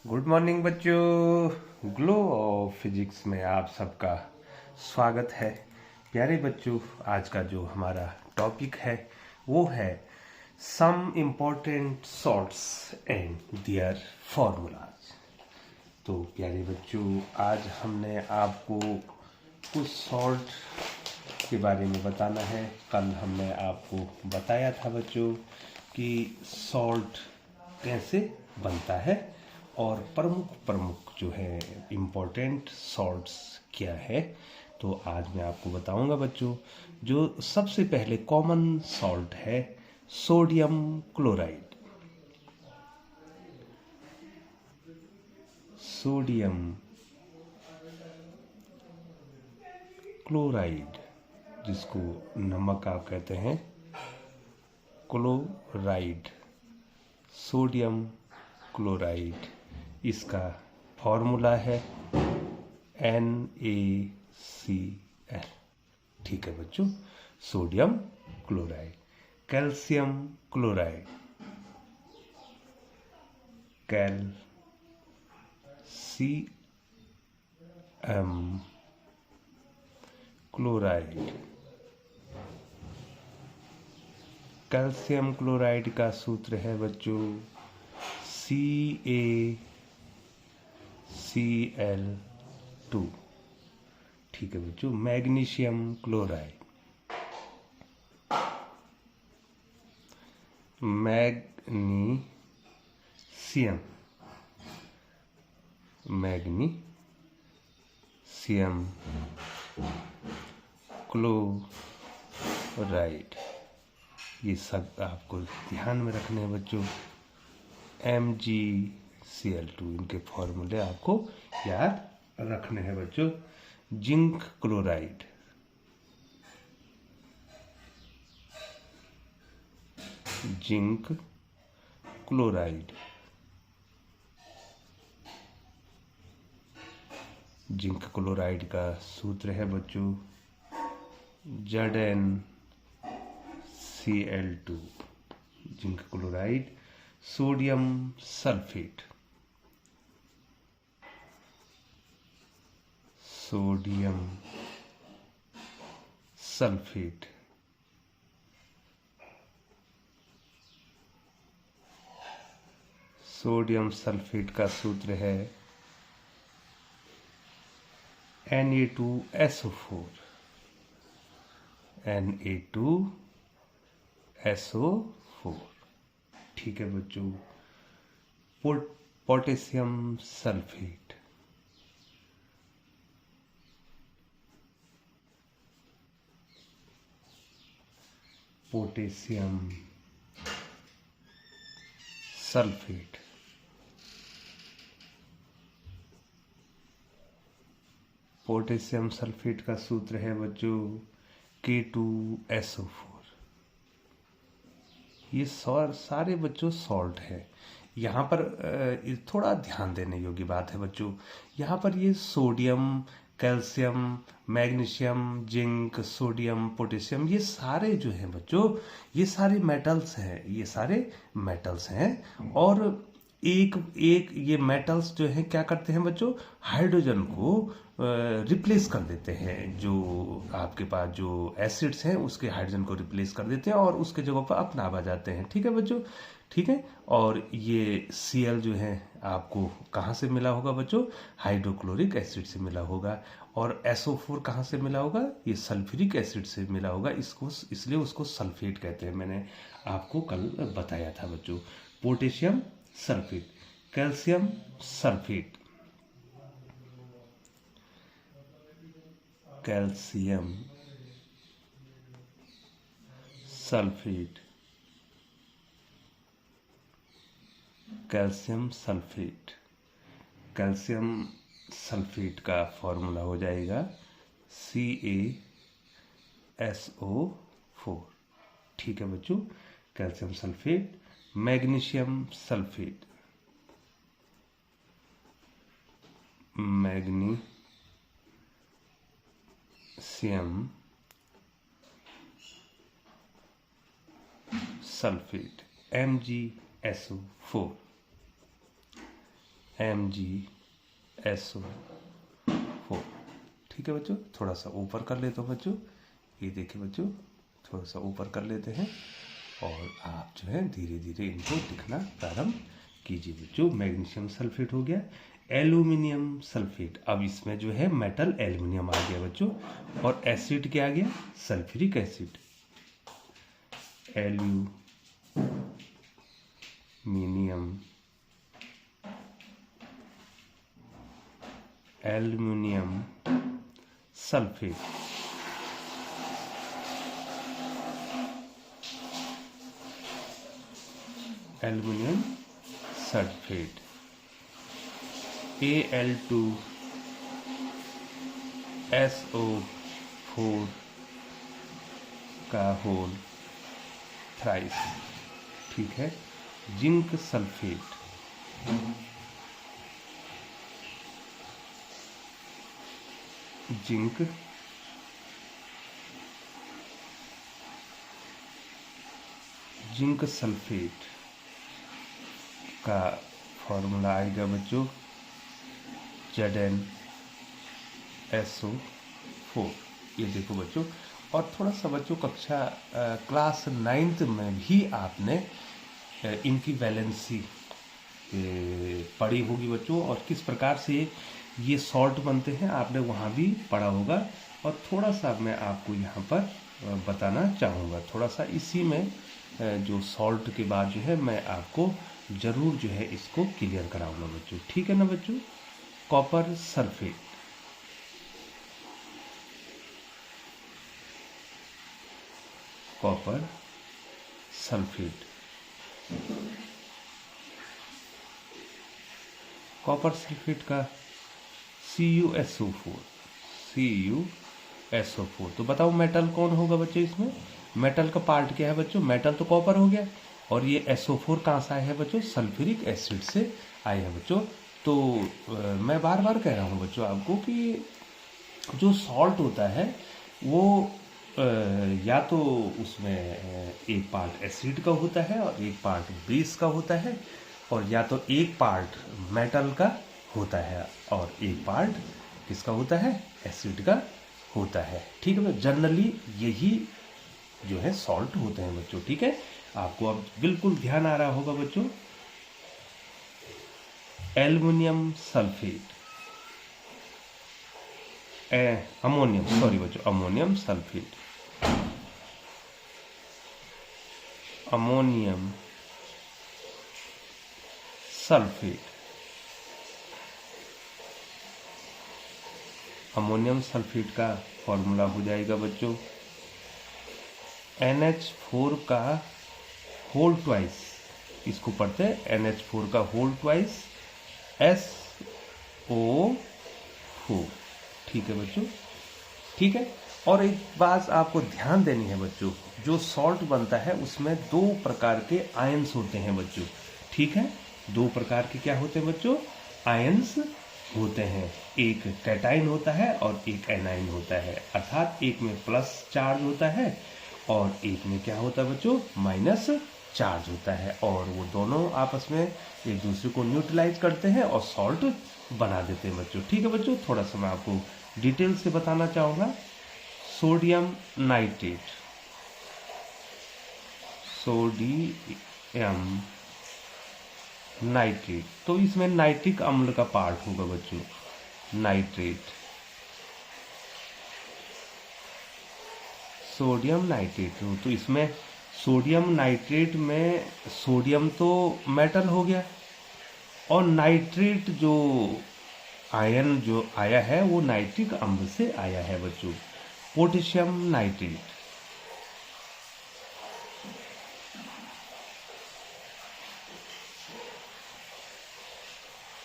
Good morning बच्चों। Glow of physics में आप सबका स्वागत है। प्यारे बच्चों, आज का जो हमारा टॉपिक है वो है some important salts and their formulas. तो प्यारे बच्चों, आज हमने आपको कुछ सॉल्ट के बारे में बताना है। कल हमने आपको बताया था बच्चों कि सॉल्ट कैसे बनता है और प्रमुख प्रमुख जो है इम्पोर्टेंट सॉल्ट्स क्या है। तो आज मैं आपको बताऊंगा बच्चों, जो सबसे पहले कॉमन सॉल्ट है सोडियम क्लोराइड। सोडियम क्लोराइड, जिसको नमक आप कहते हैं, क्लोराइड, सोडियम क्लोराइड, इसका फॉर्मूला है NaCl। ठीक है बच्चों, sodium chloride. Calcium chloride, calcium chloride. Calcium chloride का सूत्र है बच्चों CaCl2। ठीक है बच्चों। मैग्नीशियम क्लोराइड, मैग्नीशियम क्लोराइड, ये सब आपको ध्यान में रखने हैं बच्चों। MgCl2, इनके फॉर्मूले आपको याद रखने हैं बच्चों। Zinc chloride, zinc chloride, zinc chloride का सूत्र है बच्चों ZnCl2। Zinc chloride. Sodium sulphate, sodium sulphate, sodium sulphate का सूत्र है Na2SO4। Na2SO4। ठीक है बच्चों। Potassium sulphate, potassium sulphate, potassium sulphate का सूत्र है बच्चों K2SO4। ये सारे बच्चों सॉल्ट है। यहाँ पर थोड़ा ध्यान देने योग्य बात है बच्चों, यहाँ पर ये sodium, calcium, magnesium, zinc, sodium, potassium, ये सारे जो हैं बच्चों, ये सारे मेटल्स हैं, ये सारे मेटल्स हैं। और एक एक ये मेटल्स जो हैं क्या करते हैं बच्चों, हाइड्रोजन को रिप्लेस कर देते हैं। जो आपके पास जो एसिड्स हैं उसके हाइड्रोजन को रिप्लेस कर देते हैं और उसके जगह पर अपना आ जाते हैं। ठीक है बच्चों, ठीक है। और ये Cl जो है आपको कहाँ से मिला होगा बच्चों, हाइड्रोक्लोरिक एसिड से मिला होगा। और SO4 कहाँ से मिला होगा, ये सल्फ्यूरिक एसिड से मिला होगा। इसको इसलिए उसको सल्फेट कहते हैं, मैंने आपको कल बताया था बच्चों। Potassium sulphate, calcium sulphate, calcium sulphate, calcium sulphate. Calcium sulphate का फॉर्मूला हो जाएगा CaSO4। ठीक है बच्चों। Calcium sulphate. Magnesium sulphate, magnesium sulphate, MgSO4। MgSO4। ठीक है बच्चों, थोड़ा सा ऊपर कर लेता हूँ बच्चों, ये देखिए बच्चों, थोड़ा सा ऊपर कर लेते हैं और आप जो है धीरे धीरे इनको लिखना प्रारंभ कीजिए बच्चों। मैग्नीशियम सल्फेट हो गया, एल्यूमिनियम सल्फेट, अब इसमें जो है मेटल एल्यूमिनियम आ गया बच्चों, और एसिड क्या आ गया, sulphuric acid, aluminium sulphate, aluminium sulphate, Al2SO4 का होल थ्राइस। ठीक है, जिंक सल्फेट, जिंक सल्फेट का फॉर्मूला आएगा बच्चों ZnSO4। ये देखो बच्चों, और थोड़ा सा बच्चों कक्षा क्लास 9th में भी आपने इनकी वैलेंसी पढ़ी होगी बच्चों, और किस प्रकार से ये सॉल्ट बनते हैं आपने वहाँ भी पढ़ा होगा। और थोड़ा सा मैं आपको यहाँ पर बताना चाहूँगा, थोड़ा सा इसी में जो सॉल्ट के बाद जो है मैं आपको ज़रूर जो है इसको क्लियर कराऊंगा बच्चों। ठीक है ना बच्चों। Copper sulphate, copper sulphate, copper sulphate का CuSO4। तो बताओ मेटल कौन होगा बच्चों इसमें, मेटल का पार्ट क्या है बच्चों, मेटल तो कॉपर हो गया, और ये SO4 कहाँ से आया है बच्चों, सल्फ्यूरिक एसिड से आया है बच्चों। तो मैं बार बार कह रहा हूँ बच्चों आपको कि जो सॉल्ट होता है वो या तो उसमें एक पार्ट एसिड का होता है और एक पार्ट बेस का होता है, और या तो एक पार्ट मेटल का होता है और एक पार्ट किसका होता है, एसिड का होता है। ठीक है, जनरली यही जो है सॉल्ट होते हैं बच्चों। ठीक है, आपको अब बिल्कुल ध्यान आ रहा होगा बच्चों। एल्युमिनियम सल्फेट, अमोनियम, सॉरी बच्चों, ammonium sulphate, ammonium sulphate, ammonium sulphate का फॉर्मूला हो जाएगा बच्चों NH4 का होल ट्वाइस, इसको पढ़ते हैं NH4 का होल ट्वाइस SO4। ठीक है बच्चों, ठीक है। और एक बात आपको ध्यान देनी है बच्चों, जो सॉल्ट बनता है उसमें दो प्रकार के आयंस होते हैं बच्चों। ठीक है, दो प्रकार के क्या होते हैं बच्चों, आयंस होते हैं। एक कैटाइन होता है और एक एनाइन होता है, अर्थात एक में प्लस चार्ज होता है और एक में क्या होता है बच्चों, माइनस चार्ज होता है, और वो दोनों आपस में एक दूसरे को न्यूट्रलाइज करते हैं और सॉल्ट बना देते हैं बच्चों। ठीक है बच्चों, थोड़ा सा मैं आपको डिटेल से बताना चाहूँगा। सोडियम नाइट्रेट, सोडियम नाइट्रेट, तो इसमें नाइट्रिक अम्ल का पार्ट होगा बच्चों, नाइट्रेट, सोडियम नाइट्रेट। तो इसमें सोडियम नाइट्रेट में सोडियम तो मेटल हो गया, और नाइट्रेट जो आयन जो आया है वो नाइट्रिक अम्ल से आया है बच्चों, पोटेशियम नाइट्रेट,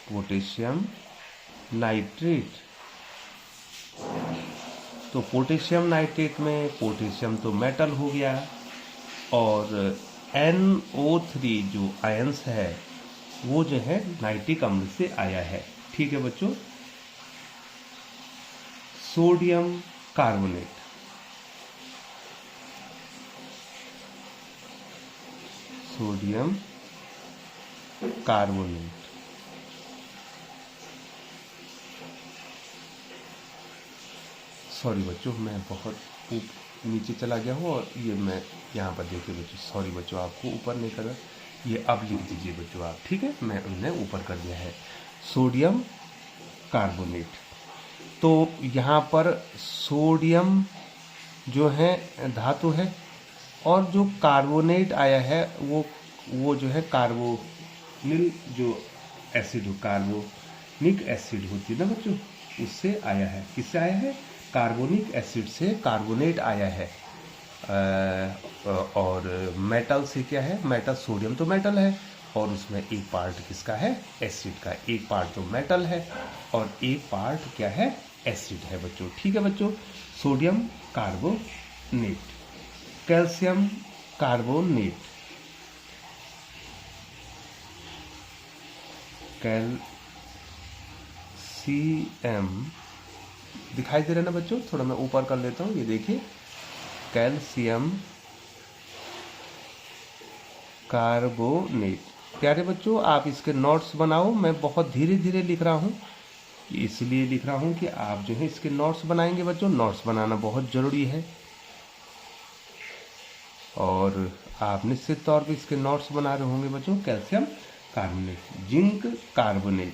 पोटेशियम नाइट्रेट। तो पोटेशियम नाइट्रेट में पोटेशियम तो मेटल हो गया, और NO3 जो आयंस है वो जो है नाइट्रिक अम्ल से आया है। ठीक है बच्चों। Sodium carbonate, sodium carbonate, sorry बच्चों, मैं बहुत नीचे चला गया हूँ और ये मैं यहाँ पर देखिए बच्चों, सॉरी बच्चों, आपको ऊपर नहीं कर, ये अब लिख दीजिए बच्चों आप, ठीक है, मैं उन्हें ऊपर कर दिया है, सोडियम कार्बोनेट। तो यहाँ पर सोडियम जो है धातु है और जो कार्बोनेट आया है वो जो है कार्बोनिल जो एसिड हो, कार्बोनिक एसिड होती है ना बच्चों, उससे आया है। किससे आया है? कार्बोनिक एसिड से कार्बोनेट आया है। और मेटल से क्या है? मेटल, सोडियम तो मेटल है और उसमें एक पार्ट किसका है? एसिड का। एक पार्ट तो मेटल है और एक पार्ट क्या है? एसिड है बच्चों। ठीक है बच्चों, sodium carbonate, calcium carbonate, calcium दिखाई दे रहा है ना बच्चों? थोड़ा मैं ऊपर कर लेता हूँ, ये देखिए, कैल्शियम कार्बोनेट। प्यारे बच्चों, आप इसके नोट्स बनाओ। मैं बहुत धीरे धीरे लिख रहा हूँ, इसलिए लिख रहा हूँ कि आप जो है इसके नोट्स बनाएंगे बच्चों। नोट्स बनाना बहुत ज़रूरी है और आप निश्चित तौर पे इसके नोट्स बना रहे होंगे बच्चों। Calcium carbonate, zinc carbonate,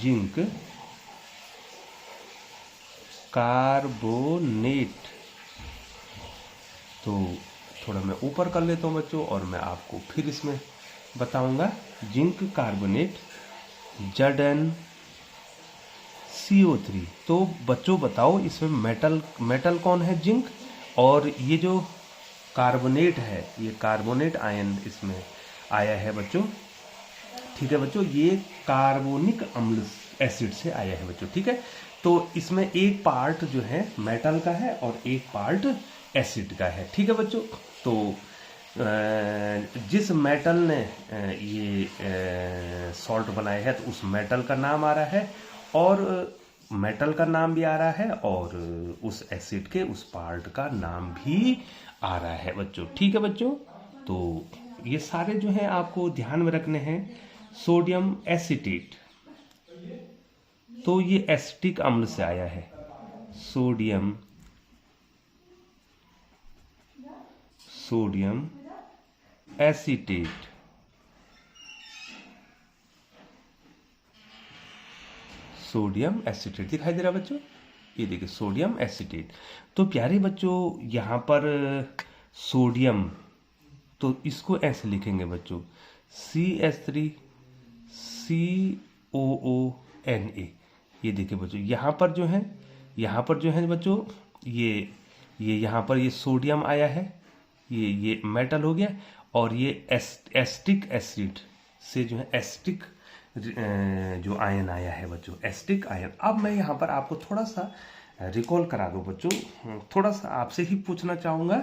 zinc carbonate. तो थोड़ा मैं ऊपर कर लेता हूँ बच्चों और मैं आपको फिर इसमें बताऊंगा। Zinc carbonate, ZnCO3। तो बच्चों बताओ, इसमें मेटल कौन है? जिंक। और ये जो कार्बोनेट है, ये कार्बोनेट आयन इसमें आया है बच्चों। ठीक है बच्चों, ये कार्बोनिक अम्ल एसिड से आया है बच्चों। ठीक है, तो इसमें एक पार्ट जो है मेटल का है और एक पार्ट एसिड का है। ठीक है बच्चों, तो जिस मेटल ने ये सॉल्ट बनाया है तो उस मेटल का नाम आ रहा है और मेटल का नाम भी आ रहा है और उस एसिड के उस पार्ट का नाम भी आ रहा है बच्चों। ठीक है बच्चों, तो ये सारे जो है आपको ध्यान में रखने हैं। सोडियम एसीटेट, तो ये एसिटिक अम्ल से आया है। सोडियम एसीटेट, सोडियम एसीटेट दिखाई दे रहा है बच्चों, ये देखिए सोडियम एसीटेट। तो प्यारे बच्चों, यहाँ पर सोडियम, तो इसको ऐसे लिखेंगे बच्चों, CH3COONA। ये देखिए बच्चों, यहाँ पर जो है बच्चों, ये यहाँ पर ये सोडियम आया है, ये मेटल हो गया और ये एस्टिक एसिड से जो है एस्टिक जो आयन आया है बच्चों, एस्टिक आयन। अब मैं यहाँ पर आपको थोड़ा सा रिकॉल करा दूँ बच्चों, थोड़ा सा आपसे ही पूछना चाहूँगा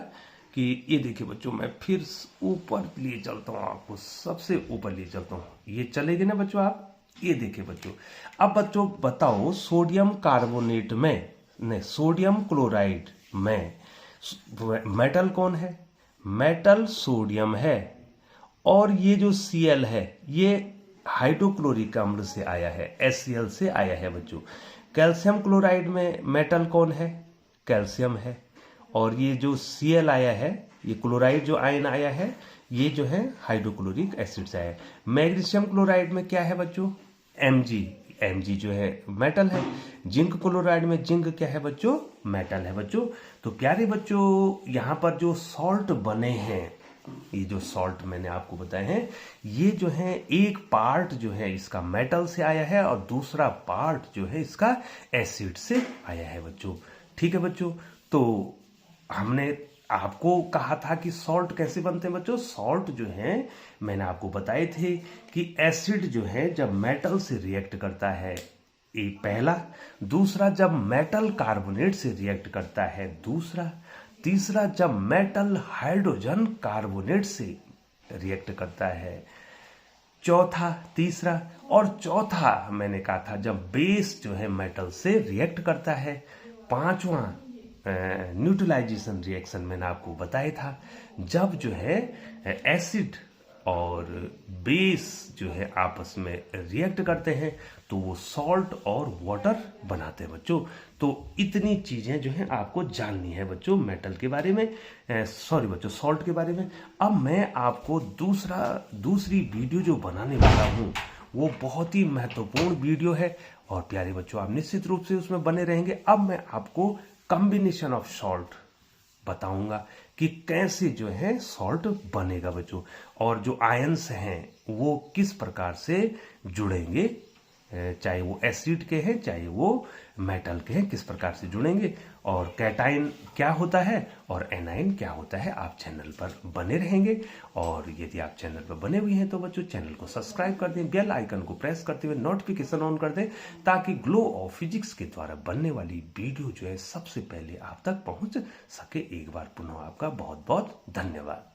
कि ये देखिए बच्चों, मैं फिर ऊपर लिए चलता हूँ, आपको सबसे ऊपर लिए चलता हूँ। ये चलेगी ना बच्चों? आप ये देखिए बच्चों, अब बच्चों बताओ, सोडियम कार्बोनेट में नहीं, सोडियम क्लोराइड में मेटल कौन है? मेटल सोडियम है और ये जो Cl है ये हाइड्रोक्लोरिक अम्ल से आया है, HCl से आया है बच्चों। कैल्शियम क्लोराइड में मेटल कौन है? कैल्शियम है और ये जो Cl आया है, ये क्लोराइड जो आयन आया है, ये जो है हाइड्रोक्लोरिक एसिड से आया है। मैग्नीशियम क्लोराइड में क्या है बच्चों? Mg जो है मेटल है। जिंक क्लोराइड में जिंक क्या है बच्चों? मेटल है बच्चों। तो प्यारे बच्चों, यहाँ पर जो सॉल्ट बने हैं, ये जो सॉल्ट मैंने आपको बताए हैं, ये जो है एक पार्ट जो है इसका मेटल से आया है और दूसरा पार्ट जो है इसका एसिड से आया है बच्चों। ठीक है बच्चों, तो हमने आपको कहा था कि सॉल्ट कैसे बनते हैं बच्चों। सॉल्ट जो है मैंने आपको बताए थे कि एसिड जो है जब मेटल से रिएक्ट करता है, एक पहला, दूसरा जब मेटल कार्बोनेट से रिएक्ट करता है, दूसरा, तीसरा जब मेटल हाइड्रोजन कार्बोनेट से रिएक्ट करता है, चौथा, तीसरा, और चौथा मैंने कहा था जब बेस जो है मेटल से रिएक्ट करता है। पांचवा न्यूट्रलाइजेशन रिएक्शन मैंने आपको बताया था, जब जो है एसिड और बेस जो है आपस में रिएक्ट करते हैं तो वो सॉल्ट और वाटर बनाते हैं बच्चों। तो इतनी चीजें जो है आपको जाननी है बच्चों मेटल के बारे में, सॉरी बच्चों सॉल्ट के बारे में। अब मैं आपको दूसरी वीडियो जो बनाने वाला हूँ वो बहुत ही महत्वपूर्ण वीडियो है और प्यारे बच्चों आप निश्चित रूप से उसमें बने रहेंगे। अब मैं आपको कॉम्बिनेशन ऑफ सॉल्ट बताऊंगा कि कैसे जो है सॉल्ट बनेगा बच्चों, और जो आयंस हैं वो किस प्रकार से जुड़ेंगे, चाहे वो एसिड के हैं चाहे वो मेटल के हैं, किस प्रकार से जुड़ेंगे, और कैटाइन क्या होता है और एनाइन क्या होता है। आप चैनल पर बने रहेंगे और यदि आप चैनल पर बने हुए हैं तो बच्चों चैनल को सब्सक्राइब कर दें, बेल आइकन को प्रेस करते हुए नोटिफिकेशन ऑन कर दें ताकि ग्लो ऑफ फिजिक्स के द्वारा बनने वाली वीडियो जो है सबसे पहले आप तक पहुंच सके। एक बार पुनः आपका बहुत बहुत धन्यवाद।